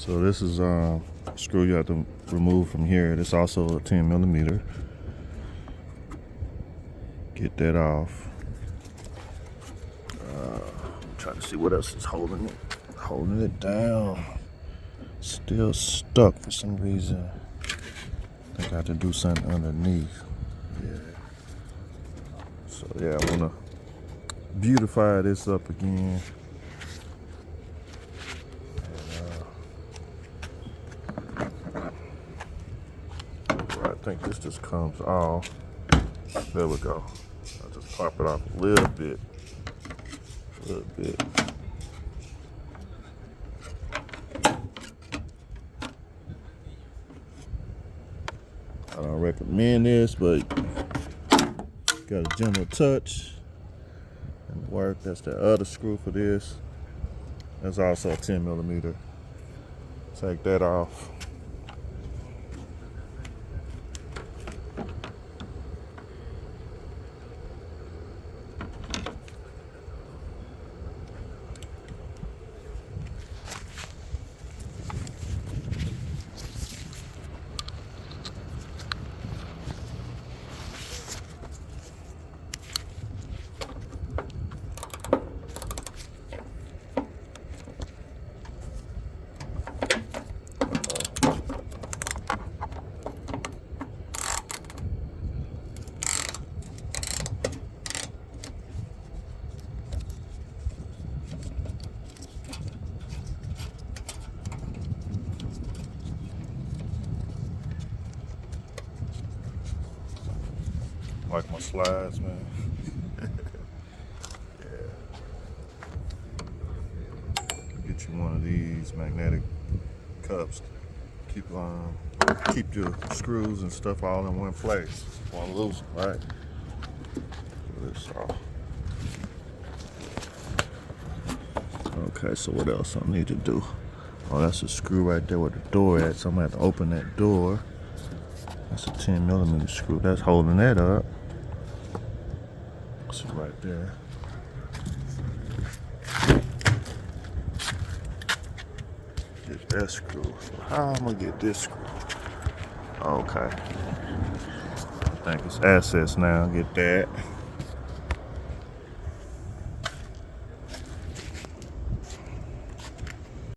So this is a screw you have to remove from here. It's also a 10 millimeter. Get that off. Trying to see what else is holding it down. Still stuck for some reason. I think I have to do something underneath. Yeah. So yeah, I wanna beautify this up again. I think this just comes off. There we go. I'll just pop it off a little bit. I don't recommend this, but got a gentle touch and work. That's the other screw for this. That's also a 10 millimeter. Take that off. Like my slides, man. Yeah. Get you one of these magnetic cups to keep your screws and stuff all in one place. Want to lose them, right? Pull this off. Okay, so what else I need to do? Oh, that's a screw right there where the door at. So I'm gonna have to open that door. That's a 10 millimeter screw. That's holding that up. See right there. Get that screw. So how am I gonna get this screw? Okay. I think it's access now. Get that.